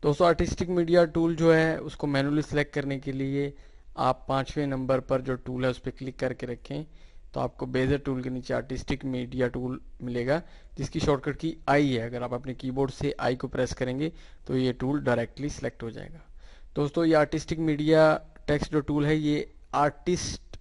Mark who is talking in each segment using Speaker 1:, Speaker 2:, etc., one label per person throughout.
Speaker 1: दोस्तों artistic media tool जो है उसको मैनुअली सिलेक्ट करने के लिए आप 5वें नंबर पर जो टूल है उस पर क्लिक करके रखें, तो आपको बेजर टूल के नीचे आर्टिस्टिक मीडिया टूल मिलेगा, जिसकी शॉर्टकट की आई है। अगर आप अपने कीबोर्ड से आई को प्रेस करेंगे तो ये टूल डायरेक्टली सिलेक्ट हो जाएगा। दोस्तों ये आर्टिस्टिक मीडिया टेक्स्ट जो टूल है ये आर्टिस्ट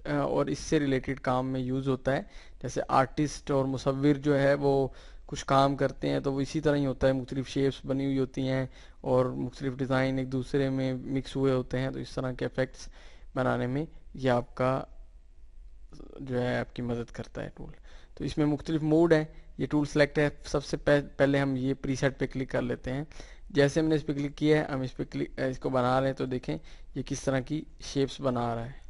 Speaker 1: और इससे रिलेटेड काम में यूज़ होता है। जैसे आर्टिस्ट और मुसव्विर जो है वो कुछ काम करते हैं तो वो इसी तरह ही होता है, मुख्तलिफ शेप्स बनी हुई होती हैं और मुख्तलिफ डिज़ाइन एक दूसरे में मिक्स हुए होते हैं, तो इस तरह के इफेक्ट्स बनाने में ये आपका जो है आपकी मदद करता है टूल। तो इसमें मुख्तलिफ मोड है, ये टूल सेलेक्ट है। सबसे पहले हम ये प्रीसेट पे क्लिक कर लेते हैं। जैसे हमने इस पर क्लिक किया है, हम इस पर क्लिक इसको बना रहे हैं तो देखें ये किस तरह की शेप्स बना रहा है।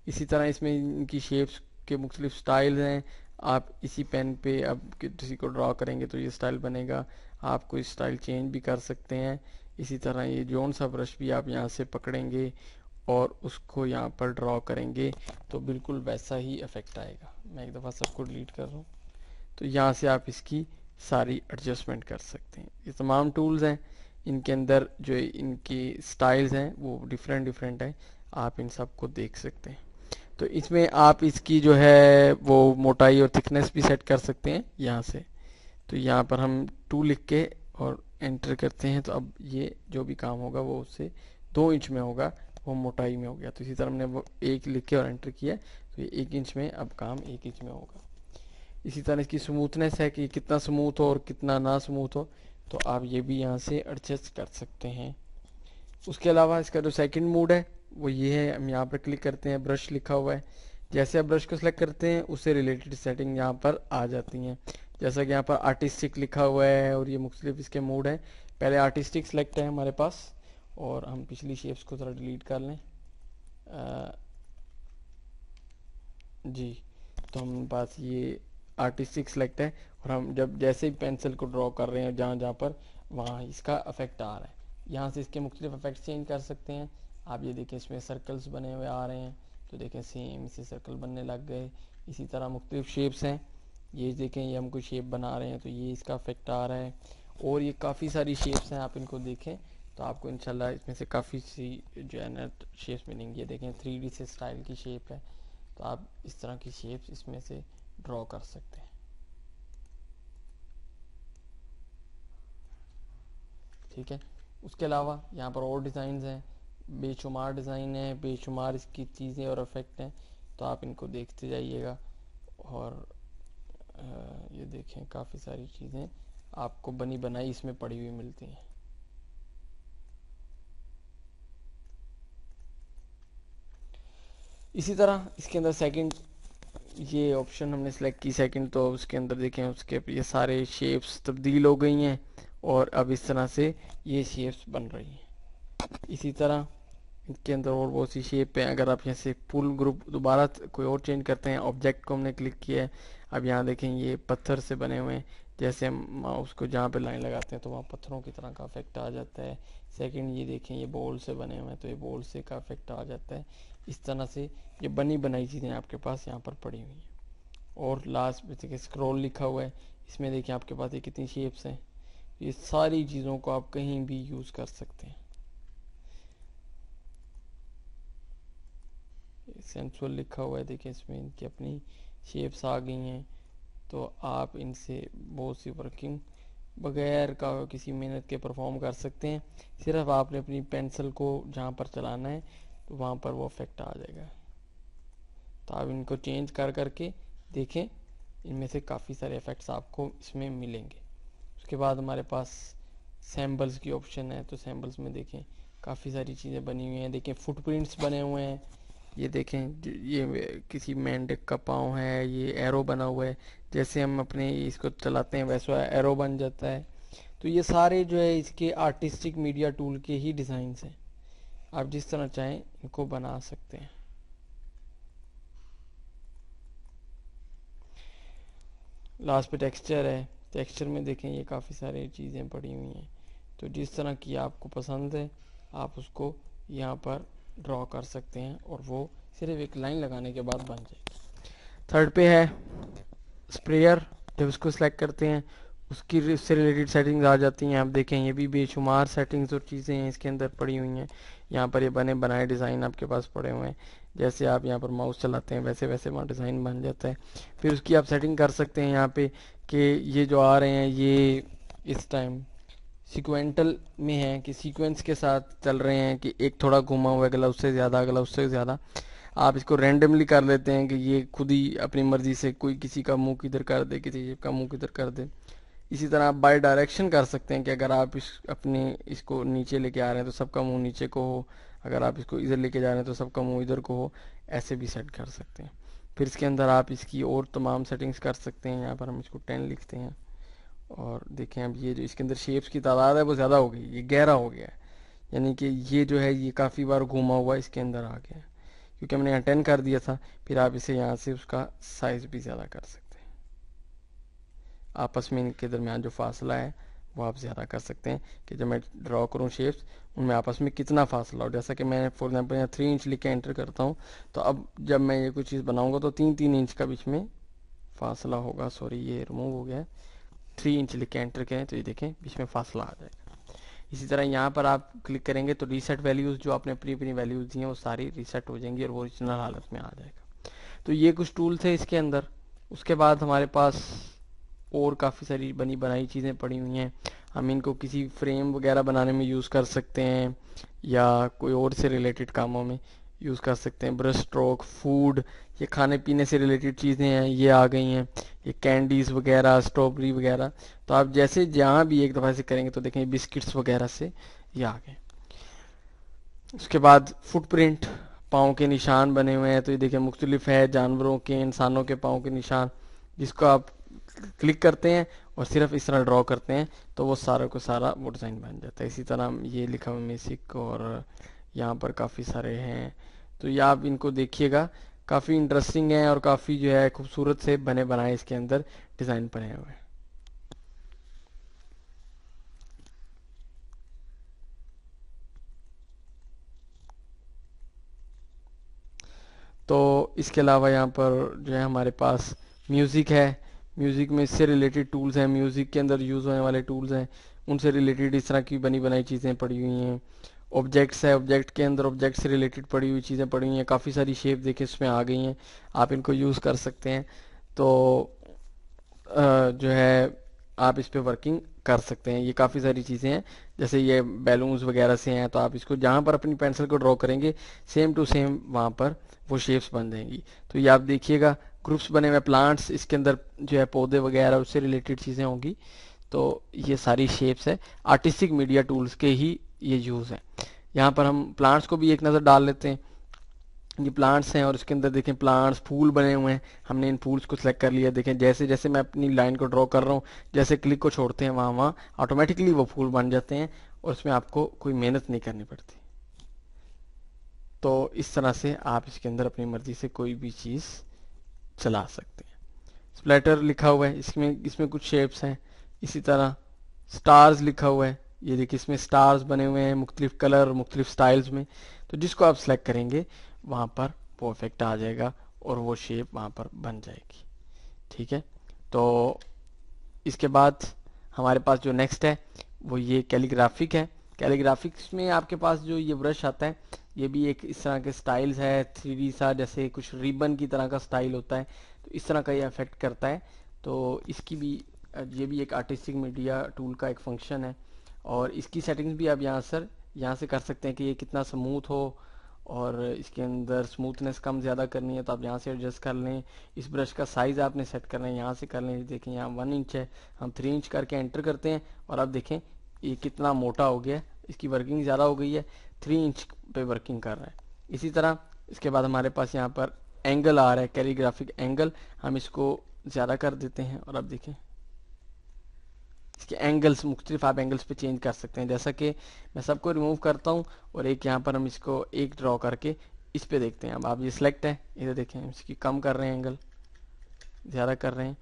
Speaker 1: इसी तरह इसमें इनकी शेप्स के मुख्तलिफ स्टाइल हैं। आप इसी पेन पे अब किसी को ड्रॉ करेंगे तो ये स्टाइल बनेगा, आप कोई स्टाइल चेंज भी कर सकते हैं। इसी तरह ये जोन सा ब्रश भी आप यहाँ से पकड़ेंगे और उसको यहाँ पर ड्रॉ करेंगे तो बिल्कुल वैसा ही इफेक्ट आएगा। मैं एक दफ़ा सबको डिलीट कर रहा हूँ, तो यहाँ से आप इसकी सारी एडजस्टमेंट कर सकते हैं। ये तमाम टूल्स हैं, इनके अंदर जो इनकी स्टाइल्स हैं वो डिफरेंट डिफरेंट हैं, आप इन सब को देख सकते हैं। तो इसमें आप इसकी जो है वो मोटाई और थिकनेस भी सेट कर सकते हैं यहाँ से। तो यहाँ पर हम 2 लिख के और एंटर करते हैं, तो अब ये जो भी काम होगा वो उससे 2 इंच में होगा, वो मोटाई में हो गया। तो इसी तरह हमने वो 1 लिख के और एंटर किया तो ये 1 इंच में अब काम 1 इंच में होगा। इसी तरह इसकी स्मूथनेस है कि कितना स्मूथ हो और कितना ना स्मूथ हो, तो आप ये भी यहाँ से एडजस्ट कर सकते हैं। उसके अलावा इसका जो सेकंड मोड है वो ये है, हम यहाँ पर क्लिक करते हैं, ब्रश लिखा हुआ है। जैसे आप ब्रश को सिलेक्ट करते हैं उससे रिलेटेड सेटिंग यहाँ पर आ जाती हैं। जैसा कि यहाँ पर आर्टिस्टिक लिखा हुआ है और ये मुख्तलिफ इसके मोड है। पहले आर्टिस्टिक सेलेक्ट है हमारे पास, और हम पिछली शेप्स को ज़रा डिलीट कर लें। जी, तो हम पास ये आर्टिस्टिक सेलेक्ट है, और हम जब जैसे ही पेंसिल को ड्रॉ कर रहे हैं जहाँ जहाँ पर, वहाँ इसका इफेक्ट आ रहा है। यहाँ से इसके मुख्तलिफ इफेक्ट चेंज कर सकते हैं। आप ये देखें इसमें सर्कल्स बने हुए आ रहे हैं, तो देखें सेम इसी सर्कल बनने लग गए। इसी तरह मुख्तलिफ शेप्स हैं, ये देखें ये हम कोई शेप बना रहे हैं तो ये इसका इफेक्ट आ रहा है। और ये काफ़ी सारी शेप्स हैं, आप इनको देखें तो आपको इंशाल्लाह इसमें से काफ़ी सी जो है ना शेप्स मिलेंगी। ये देखें 3D से स्टाइल की शेप है, तो आप इस तरह की शेप्स इसमें से ड्रॉ कर सकते हैं। ठीक है, उसके अलावा यहाँ पर और डिज़ाइन हैं, बेशुमार डिज़ाइन है, बेशुमार इसकी चीज़ें और इफेक्ट हैं, तो आप इनको देखते जाइएगा। और ये देखें काफ़ी सारी चीज़ें आपको बनी बनाई इसमें पड़ी हुई मिलती हैं। इसी तरह इसके अंदर सेकंड ये ऑप्शन हमने सेलेक्ट की सेकंड, तो उसके अंदर देखें उसके ये सारे शेप्स तब्दील हो गई हैं और अब इस तरह से ये शेप्स बन रही हैं। इसी तरह इसके अंदर और बहुत सी शेप है। अगर आप यहाँ से फुल ग्रुप दोबारा कोई और चेंज करते हैं, ऑब्जेक्ट को हमने क्लिक किया है, अब यहाँ देखें ये पत्थर से बने हुए हैं। जैसे हम माउस को जहाँ पे लाइन लगाते हैं तो वहाँ पत्थरों की तरह का इफेक्ट आ जाता है। सेकंड ये देखें ये बॉल से बने हुए हैं, तो ये बॉल से का इफेक्ट आ जाता है। इस तरह से ये बनी बनाई चीज़ें आपके पास यहाँ पर पड़ी हुई हैं। और लास्ट में देखिए स्क्रॉल लिखा हुआ है, इसमें देखिए आपके पास ये कितनी शेप्स हैं। ये सारी चीज़ों को आप कहीं भी यूज़ कर सकते हैं। सेंसुअल लिखा हुआ है, देखिए इसमें इनकी अपनी शेप्स आ गई हैं, तो आप इनसे बहुत सी वर्किंग बगैर का किसी मेहनत के परफॉर्म कर सकते हैं। सिर्फ आपने अपनी पेंसिल को जहाँ पर चलाना है तो वहाँ पर वो इफेक्ट आ जाएगा। तो आप इनको चेंज कर करके देखें, इनमें से काफ़ी सारे इफेक्ट्स आपको इसमें मिलेंगे। उसके बाद हमारे पास सैम्बल्स की ऑप्शन है, तो सैम्बल्स में देखें काफ़ी सारी चीज़ें बनी हुई हैं। देखें फुटप्रिंट्स बने हुए हैं, ये देखें ये किसी मेंढक का पाँव है, ये एरो बना हुआ है, जैसे हम अपने इसको चलाते हैं वैसा एरो बन जाता है। तो ये सारे जो है इसके आर्टिस्टिक मीडिया टूल के ही डिज़ाइंस हैं, आप जिस तरह चाहें इनको बना सकते हैं। लास्ट पे टेक्सचर है, टेक्सचर में देखें ये काफ़ी सारी चीज़ें पड़ी हुई हैं, तो जिस तरह की आपको पसंद है आप उसको यहाँ पर ड्रॉ कर सकते हैं और वो सिर्फ एक लाइन लगाने के बाद बन जाएगी। थर्ड पे है स्प्रेयर, जब इसको सेलेक्ट करते हैं उसकी उससे रिलेटेड सेटिंग्स आ जाती हैं। आप देखें ये भी बेशुमार सेटिंग्स और चीज़ें हैं इसके अंदर पड़ी हुई हैं। यहाँ पर ये बने बनाए डिज़ाइन आपके पास पड़े हुए हैं। जैसे आप यहाँ पर माउस चलाते हैं वैसे वैसे वहाँ डिज़ाइन बन जाता है। फिर उसकी आप सेटिंग कर सकते हैं यहाँ पे कि ये जो आ रहे हैं ये इस टाइम सीक्वेंटल में है कि सीक्वेंस के साथ चल रहे हैं, कि एक थोड़ा घुमा हुआ है अगला उससे ज़्यादा अगला उससे ज़्यादा। आप इसको रैंडमली कर लेते हैं कि ये खुद ही अपनी मर्जी से कोई किसी का मुंह किधर कर दे, किसी का मुंह किधर कर दे। इसी तरह आप बाय डायरेक्शन कर सकते हैं कि अगर आप इसको नीचे लेके आ रहे हैं तो सबका मुंह नीचे को हो, अगर आप इसको इधर लेके जा रहे हैं तो सबका मुंह इधर को हो। ऐसे भी सेट कर सकते हैं। फिर इसके अंदर आप इसकी और तमाम सेटिंग्स कर सकते हैं। यहाँ पर हम इसको 10 लिखते हैं और देखें अब ये जो इसके अंदर शेप्स की तादाद है वो ज़्यादा हो गई, ये गहरा हो गया है। यानी कि ये जो है ये काफ़ी बार घूमा हुआ इसके अंदर आ गया है, क्योंकि हमने यहाँ 10 कर दिया था। फिर आप इसे यहाँ से उसका साइज़ भी ज़्यादा कर सकते हैं। आपस में इनके दरमियान जो फासला है वो आप ज़्यादा कर सकते हैं कि जब मैं ड्रॉ करूँ शेप्स उनमें आपस में कितना फासला हो। जैसा कि मैं फॉर एग्जांपल यहाँ 3 इंच लिख के एंटर करता हूँ, तो अब जब मैं ये कोई चीज़ बनाऊँगा तो 3-3 इंच का बीच में फासला होगा। सॉरी ये रिमूव हो गया है। 3 इंच लिख के एंटर करें तो ये देखें बीच में फासला आ जाएगा। इसी तरह यहाँ पर आप क्लिक करेंगे तो रीसेट वैल्यूज़ जो आपने अपनी अपनी वैल्यूज़ दी हैं वो सारी रीसेट हो जाएंगी और वो ओरिजिनल हालत में आ जाएगा। तो ये कुछ टूल थे इसके अंदर। उसके बाद हमारे पास और काफ़ी सारी बनी बनाई चीज़ें पड़ी हुई हैं। हम इनको किसी फ्रेम वगैरह बनाने में यूज़ कर सकते हैं या कोई और से रिलेटेड कामों में यूज़ कर सकते हैं। ब्रश स्ट्रोक, फूड, ये खाने पीने से रिलेटेड चीज़ें हैं ये आ गई हैं। ये कैंडीज़ वगैरह, स्ट्रॉबेरी वगैरह, तो आप जैसे जहाँ भी एक दफ़ा से करेंगे तो देखें बिस्किट्स वगैरह से ये आ गए। उसके बाद फुटप्रिंट, पाँव के निशान बने हुए हैं। तो ये देखें मुख्तलिफ है, जानवरों के, इंसानों के पाँव के निशान, जिसको आप क्लिक करते हैं और सिर्फ इस तरह ड्रॉ करते हैं तो वो सारा को सारा वो डिज़ाइन बन जाता है। इसी तरह ये लिखा हुआ मेसिक और यहाँ पर काफ़ी सारे हैं। तो ये आप इनको देखिएगा, काफ़ी इंटरेस्टिंग है और काफ़ी जो है खूबसूरत से बने बनाए इसके अंदर डिज़ाइन बने हुए हैं। तो इसके अलावा यहाँ पर जो है हमारे पास म्यूज़िक है। म्यूज़िक में इससे रिलेटेड टूल्स हैं, म्यूज़िक के अंदर यूज़ होने वाले टूल्स हैं, उनसे रिलेटेड इस तरह की बनी बनाई चीज़ें पड़ी हुई हैं। ऑब्जेक्ट्स है, ऑब्जेक्ट के अंदर ऑब्जेक्ट से रिलेटेड पड़ी हुई चीज़ें पड़ी हुई हैं। काफ़ी सारी शेप देखिए इसमें आ गई हैं, आप इनको यूज़ कर सकते हैं। तो जो है आप इस पे वर्किंग कर सकते हैं। ये काफ़ी सारी चीज़ें हैं, जैसे ये बैलून्स वगैरह से हैं, तो आप इसको जहाँ पर अपनी पेंसिल को ड्रॉ करेंगे सेम टू सेम वहाँ पर वो शेप्स बन जाएंगी। तो ये आप देखिएगा ग्रुप्स बने हुए प्लांट्स, इसके अंदर जो है पौधे वगैरह उससे रिलेटेड चीज़ें होंगी। तो ये सारी शेप्स है, आर्टिस्टिक मीडिया टूल्स के ही ये यूज़ है। यहाँ पर हम प्लांट्स को भी एक नज़र डाल लेते हैं। ये प्लांट्स हैं और इसके अंदर देखें प्लांट्स, फूल बने हुए हैं। हमने इन फूल्स को सिलेक्ट कर लिया। देखें जैसे जैसे मैं अपनी लाइन को ड्रॉ कर रहा हूँ, जैसे क्लिक को छोड़ते हैं वहाँ वहाँ ऑटोमेटिकली वो फूल बन जाते हैं और उसमें आपको कोई मेहनत नहीं करनी पड़ती। तो इस तरह से आप इसके अंदर अपनी मर्जी से कोई भी चीज़ चला सकते हैं। स्प्लैटर लिखा हुआ है, इसमें इसमें कुछ शेप्स हैं। इसी तरह स्टार्स लिखा हुआ है, ये देखिए इसमें स्टार्स बने हुए हैं मुख्तलिफ कलर मुख्तलिफ स्टाइल्स में। तो जिसको आप सेलेक्ट करेंगे वहाँ पर परफेक्ट आ जाएगा और वो शेप वहाँ पर बन जाएगी। ठीक है, तो इसके बाद हमारे पास जो नेक्स्ट है वो ये कैलीग्राफिक है। कैलीग्राफिक्स में आपके पास जो ये ब्रश आता है ये भी एक इस तरह के स्टाइल्स है, 3D सा, जैसे कुछ रिबन की तरह का स्टाइल होता है, तो इस तरह का ये इफेक्ट करता है। तो इसकी भी ये भी एक आर्टिस्टिक मीडिया टूल का एक फंक्शन है और इसकी सेटिंग्स भी आप यहाँ से कर सकते हैं कि ये कितना स्मूथ हो, और इसके अंदर स्मूथनेस कम ज़्यादा करनी है तो आप यहाँ से एडजस्ट कर लें। इस ब्रश का साइज़ आपने सेट करना है, यहाँ से कर लें। देखें यहाँ 1 इंच है, हम 3 इंच करके एंटर करते हैं और अब देखें ये कितना मोटा हो गया है, इसकी वर्किंग ज़्यादा हो गई है, 3 इंच पे वर्किंग कर रहा है। इसी तरह इसके बाद हमारे पास यहाँ पर एंगल आ रहा है, कैलीग्राफिक एंगल, हम इसको ज़्यादा कर देते हैं और अब देखें इसके एंगल्स मुख्तलिफ आप एंगल्स पे चेंज कर सकते हैं। जैसा कि मैं सबको रिमूव करता हूँ और एक यहाँ पर हम इसको एक ड्रॉ करके इस पे देखते हैं। अब आप ये सिलेक्ट है, इधर देखें हम इसकी कम कर रहे हैं, एंगल ज़्यादा कर रहे हैं,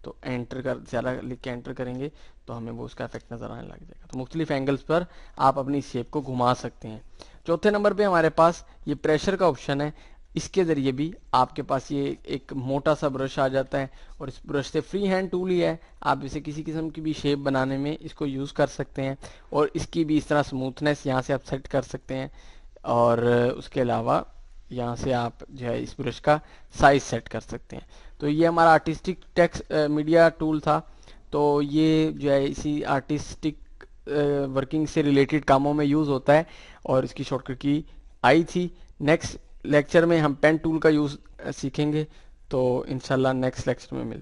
Speaker 1: तो एंटर कर ज़्यादा लिख के एंटर करेंगे तो हमें वो उसका इफेक्ट नज़र आने लग जाएगा। तो मुख्तलिफ एंगल्स पर आप अपनी शेप को घुमा सकते हैं। चौथे नंबर पे हमारे पास ये प्रेशर का ऑप्शन है। इसके ज़रिए भी आपके पास ये एक मोटा सा ब्रश आ जाता है, और इस ब्रश से फ्री हैंड टूल ही है, आप इसे किसी किस्म की भी शेप बनाने में इसको यूज़ कर सकते हैं, और इसकी भी इस तरह स्मूथनेस यहाँ से आप सेट कर सकते हैं। और उसके अलावा यहाँ से आप जो है इस ब्रश का साइज सेट कर सकते हैं। तो ये हमारा आर्टिस्टिक टेक्स्ट मीडिया टूल था। तो ये जो है इसी आर्टिस्टिक वर्किंग से रिलेटेड कामों में यूज़ होता है, और इसकी शॉर्टकट की आई थी। नेक्स्ट लेक्चर में हम पेन टूल का यूज़ सीखेंगे, तो इंशाल्लाह नेक्स्ट लेक्चर में मिलते हैं।